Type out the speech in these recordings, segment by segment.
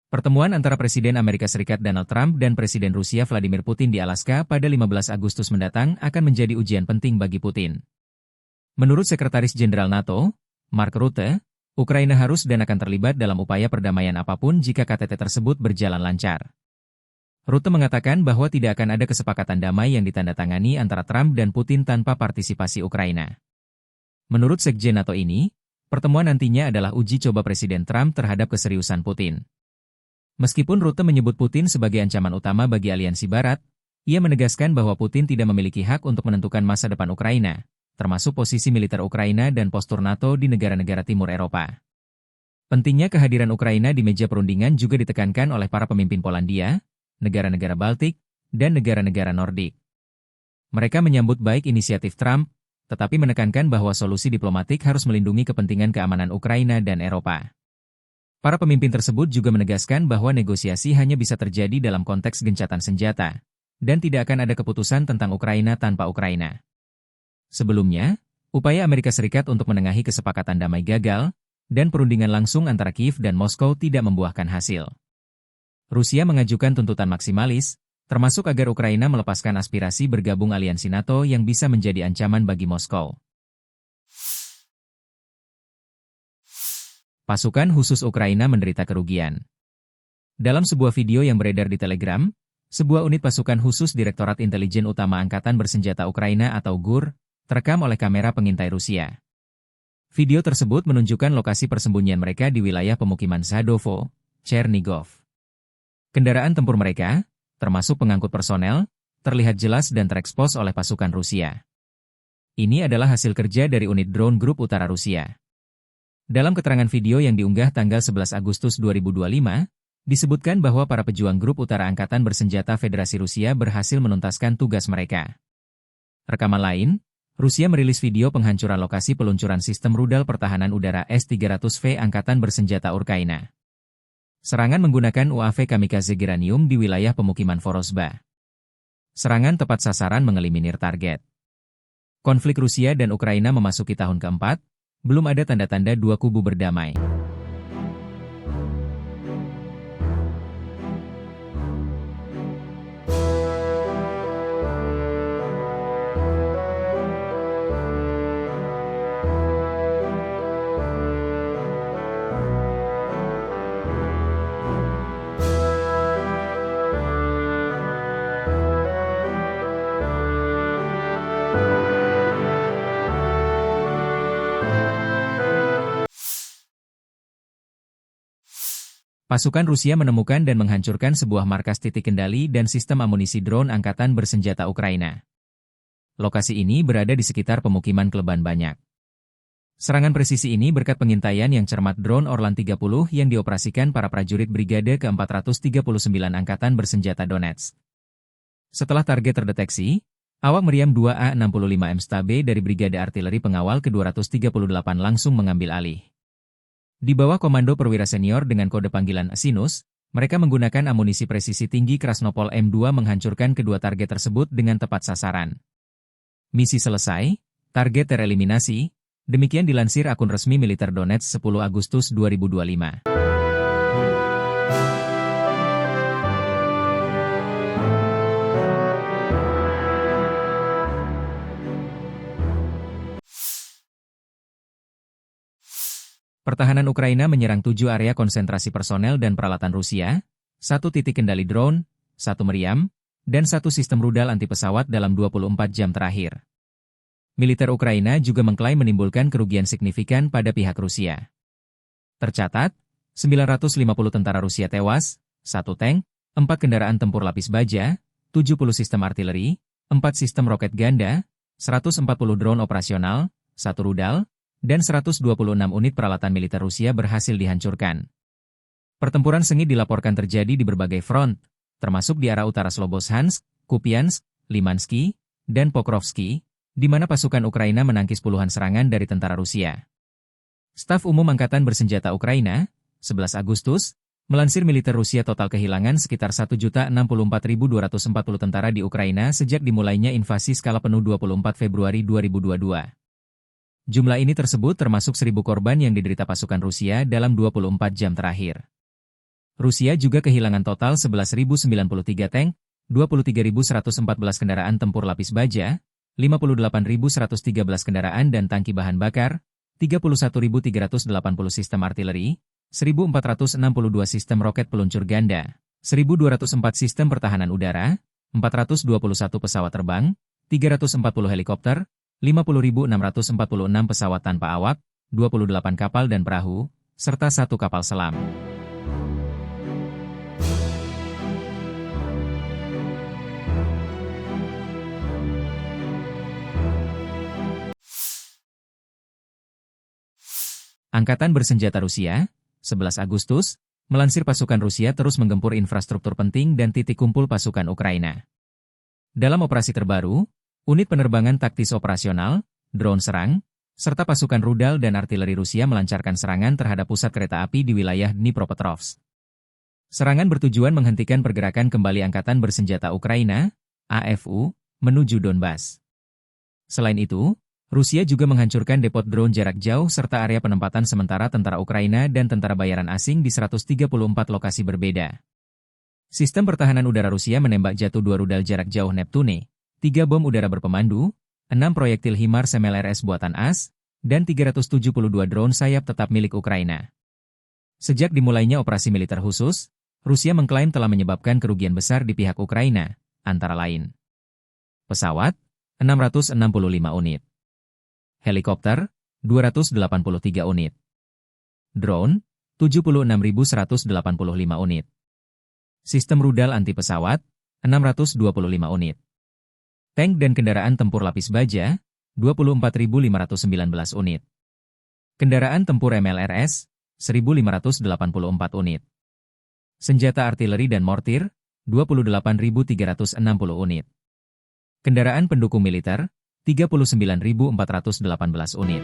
Pertemuan antara Presiden Amerika Serikat Donald Trump dan Presiden Rusia Vladimir Putin di Alaska pada 15 Agustus mendatang akan menjadi ujian penting bagi Putin. Menurut Sekretaris Jenderal NATO, Mark Rutte, Ukraina harus dan akan terlibat dalam upaya perdamaian apapun jika KTT tersebut berjalan lancar. Rutte mengatakan bahwa tidak akan ada kesepakatan damai yang ditandatangani antara Trump dan Putin tanpa partisipasi Ukraina. Menurut Sekjen NATO ini, pertemuan nantinya adalah uji coba Presiden Trump terhadap keseriusan Putin. Meskipun Rutte menyebut Putin sebagai ancaman utama bagi aliansi Barat, ia menegaskan bahwa Putin tidak memiliki hak untuk menentukan masa depan Ukraina, termasuk posisi militer Ukraina dan postur NATO di negara-negara Timur Eropa. Pentingnya kehadiran Ukraina di meja perundingan juga ditekankan oleh para pemimpin Polandia, negara-negara Baltik, dan negara-negara Nordik. Mereka menyambut baik inisiatif Trump, tetapi menekankan bahwa solusi diplomatik harus melindungi kepentingan keamanan Ukraina dan Eropa. Para pemimpin tersebut juga menegaskan bahwa negosiasi hanya bisa terjadi dalam konteks gencatan senjata, dan tidak akan ada keputusan tentang Ukraina tanpa Ukraina. Sebelumnya, upaya Amerika Serikat untuk menengahi kesepakatan damai gagal, dan perundingan langsung antara Kiev dan Moskow tidak membuahkan hasil. Rusia mengajukan tuntutan maksimalis, termasuk agar Ukraina melepaskan aspirasi bergabung aliansi NATO yang bisa menjadi ancaman bagi Moskow. Pasukan khusus Ukraina menderita kerugian. Dalam sebuah video yang beredar di Telegram, sebuah unit pasukan khusus Direktorat Intelijen Utama Angkatan Bersenjata Ukraina atau GUR, terekam oleh kamera pengintai Rusia. Video tersebut menunjukkan lokasi persembunyian mereka di wilayah pemukiman Sadovo, Chernigov. Kendaraan tempur mereka, termasuk pengangkut personel, terlihat jelas dan terekspos oleh pasukan Rusia. Ini adalah hasil kerja dari unit drone grup utara Rusia. Dalam keterangan video yang diunggah tanggal 11 Agustus 2025, disebutkan bahwa para pejuang grup utara Angkatan Bersenjata Federasi Rusia berhasil menuntaskan tugas mereka. Rekaman lain, Rusia merilis video penghancuran lokasi peluncuran sistem rudal pertahanan udara S-300V Angkatan Bersenjata Ukraina. Serangan menggunakan UAV kamikaze Geranium di wilayah pemukiman Vorozhba. Serangan tepat sasaran mengeliminir target. Konflik Rusia dan Ukraina memasuki tahun keempat, belum ada tanda-tanda dua kubu berdamai. Pasukan Rusia menemukan dan menghancurkan sebuah markas titik kendali dan sistem amunisi drone Angkatan Bersenjata Ukraina. Lokasi ini berada di sekitar pemukiman Kleban Banyak. Serangan presisi ini berkat pengintaian yang cermat drone Orlan 30 yang dioperasikan para prajurit Brigade ke-439 Angkatan Bersenjata Donetsk. Setelah target terdeteksi, awak meriam 2A-65M Stabe dari Brigade Artileri Pengawal ke-238 langsung mengambil alih. Di bawah komando perwira senior dengan kode panggilan Sinus, mereka menggunakan amunisi presisi tinggi Krasnopol M2 menghancurkan kedua target tersebut dengan tepat sasaran. Misi selesai, target tereliminasi, demikian dilansir akun resmi militer Donetsk 10 Agustus 2025. Pertahanan Ukraina menyerang 7 area konsentrasi personel dan peralatan Rusia, 1 titik kendali drone, 1 meriam, dan 1 sistem rudal anti pesawat dalam 24 jam terakhir. Militer Ukraina juga mengklaim menimbulkan kerugian signifikan pada pihak Rusia. Tercatat, 950 tentara Rusia tewas, 1 tank, 4 kendaraan tempur lapis baja, 70 sistem artileri, 4 sistem roket ganda, 140 drone operasional, 1 rudal, dan 126 unit peralatan militer Rusia berhasil dihancurkan. Pertempuran sengit dilaporkan terjadi di berbagai front, termasuk di arah utara Slobozhansk, Kupiansk, Limansky, dan Pokrovsky, di mana pasukan Ukraina menangkis puluhan serangan dari tentara Rusia. Staf Umum Angkatan Bersenjata Ukraina, 11 Agustus, melansir militer Rusia total kehilangan sekitar 1.064.240 tentara di Ukraina sejak dimulainya invasi skala penuh 24 Februari 2022. Jumlah ini tersebut termasuk 1.000 korban yang diderita pasukan Rusia dalam 24 jam terakhir. Rusia juga kehilangan total 11.093 tank, 23.114 kendaraan tempur lapis baja, 58.113 kendaraan dan tangki bahan bakar, 31.380 sistem artileri, 1.462 sistem roket peluncur ganda, 1.204 sistem pertahanan udara, 421 pesawat terbang, 340 helikopter, 50.646 pesawat tanpa awak, 28 kapal dan perahu, serta 1 kapal selam. Angkatan Bersenjata Rusia, 11 Agustus, melansir pasukan Rusia terus menggempur infrastruktur penting dan titik kumpul pasukan Ukraina. Dalam operasi terbaru, unit penerbangan taktis operasional, drone serang, serta pasukan rudal dan artileri Rusia melancarkan serangan terhadap pusat kereta api di wilayah Dnipropetrovsk. Serangan bertujuan menghentikan pergerakan kembali Angkatan Bersenjata Ukraina, AFU, menuju Donbas. Selain itu, Rusia juga menghancurkan depot drone jarak jauh serta area penempatan sementara tentara Ukraina dan tentara bayaran asing di 134 lokasi berbeda. Sistem pertahanan udara Rusia menembak jatuh 2 rudal jarak jauh Neptune, 3 bom udara berpemandu, 6 proyektil HIMARS MLRS buatan AS, dan 372 drone sayap tetap milik Ukraina. Sejak dimulainya operasi militer khusus, Rusia mengklaim telah menyebabkan kerugian besar di pihak Ukraina, antara lain pesawat, 665 unit. Helikopter, 283 unit. Drone, 76.185 unit. Sistem rudal anti-pesawat, 625 unit. Tank dan kendaraan tempur lapis baja, 24.519 unit. Kendaraan tempur MLRS, 1.584 unit. Senjata artileri dan mortir, 28.360 unit. Kendaraan pendukung militer, 39.418 unit.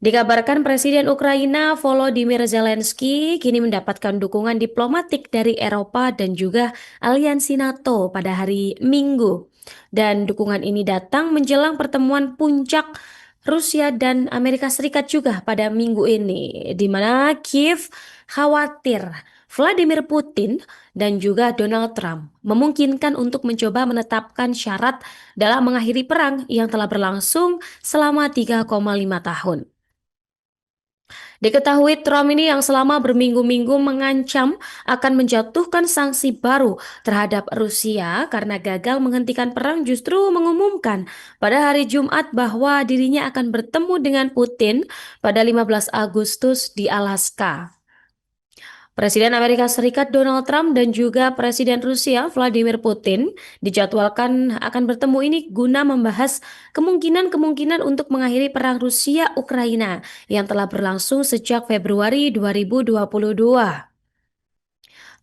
Dikabarkan Presiden Ukraina Volodymyr Zelensky kini mendapatkan dukungan diplomatik dari Eropa dan juga aliansi NATO pada hari Minggu. Dan dukungan ini datang menjelang pertemuan puncak Rusia dan Amerika Serikat juga pada minggu ini, di mana Kiev khawatir Vladimir Putin dan juga Donald Trump memungkinkan untuk mencoba menetapkan syarat dalam mengakhiri perang yang telah berlangsung selama 3,5 tahun. Diketahui Trump ini yang selama berminggu-minggu mengancam akan menjatuhkan sanksi baru terhadap Rusia karena gagal menghentikan perang, justru mengumumkan pada hari Jumat bahwa dirinya akan bertemu dengan Putin pada 15 Agustus di Alaska. Presiden Amerika Serikat Donald Trump dan juga Presiden Rusia Vladimir Putin dijadwalkan akan bertemu ini guna membahas kemungkinan-kemungkinan untuk mengakhiri perang Rusia-Ukraina yang telah berlangsung sejak Februari 2022.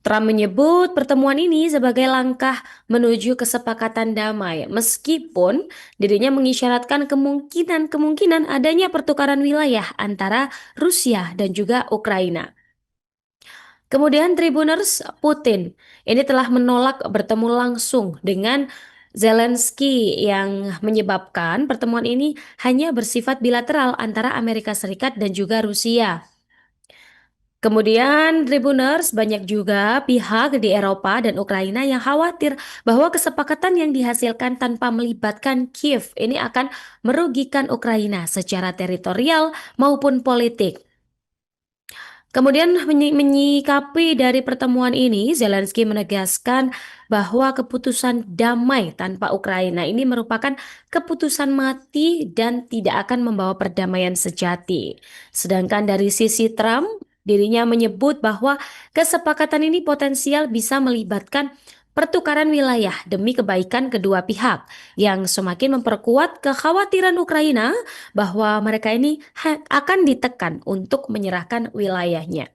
Trump menyebut pertemuan ini sebagai langkah menuju kesepakatan damai, meskipun dirinya mengisyaratkan kemungkinan adanya pertukaran wilayah antara Rusia dan juga Ukraina. Kemudian Tribuners Putin ini telah menolak bertemu langsung dengan Zelensky yang menyebabkan pertemuan ini hanya bersifat bilateral antara Amerika Serikat dan juga Rusia. Kemudian Tribuners banyak juga pihak di Eropa dan Ukraina yang khawatir bahwa kesepakatan yang dihasilkan tanpa melibatkan Kiev ini akan merugikan Ukraina secara teritorial maupun politik. Kemudian menyikapi dari pertemuan ini, Zelensky menegaskan bahwa keputusan damai tanpa Ukraina ini merupakan keputusan mati dan tidak akan membawa perdamaian sejati. Sedangkan dari sisi Trump, dirinya menyebut bahwa kesepakatan ini potensial bisa melibatkan pertukaran wilayah demi kebaikan kedua pihak yang semakin memperkuat kekhawatiran Ukraina bahwa mereka ini akan ditekan untuk menyerahkan wilayahnya.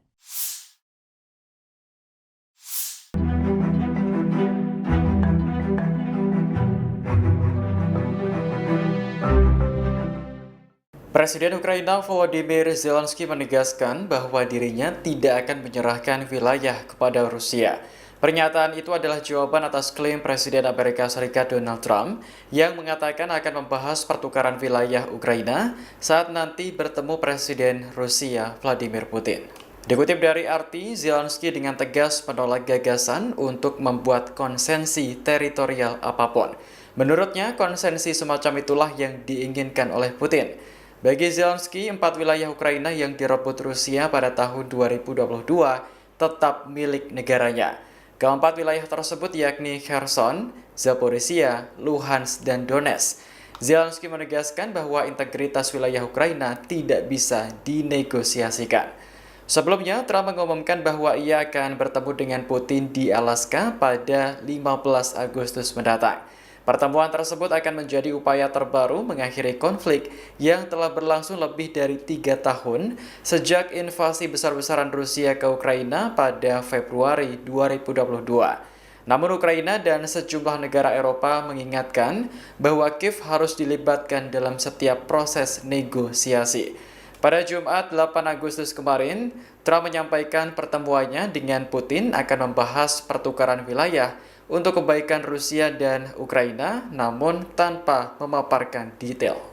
Presiden Ukraina Volodymyr Zelensky menegaskan bahwa dirinya tidak akan menyerahkan wilayah kepada Rusia. Pernyataan itu adalah jawaban atas klaim Presiden Amerika Serikat Donald Trump yang mengatakan akan membahas pertukaran wilayah Ukraina saat nanti bertemu Presiden Rusia Vladimir Putin. Dikutip dari RT, Zelensky dengan tegas menolak gagasan untuk membuat konsensi teritorial apapun. Menurutnya, konsensi semacam itulah yang diinginkan oleh Putin. Bagi Zelensky, 4 wilayah Ukraina yang direbut Rusia pada tahun 2022 tetap milik negaranya. Keempat wilayah tersebut yakni Kherson, Zaporizhia, Luhansk, dan Donetsk. Zelensky menegaskan bahwa integritas wilayah Ukraina tidak bisa dinegosiasikan. Sebelumnya, Trump mengumumkan bahwa ia akan bertemu dengan Putin di Alaska pada 15 Agustus mendatang. Pertemuan tersebut akan menjadi upaya terbaru mengakhiri konflik yang telah berlangsung lebih dari 3 tahun sejak invasi besar-besaran Rusia ke Ukraina pada Februari 2022. Namun Ukraina dan sejumlah negara Eropa mengingatkan bahwa Kiev harus dilibatkan dalam setiap proses negosiasi. Pada Jumat 8 Agustus kemarin, Trump menyampaikan pertemuannya dengan Putin akan membahas pertukaran wilayah untuk kebaikan Rusia dan Ukraina, namun tanpa memaparkan detail.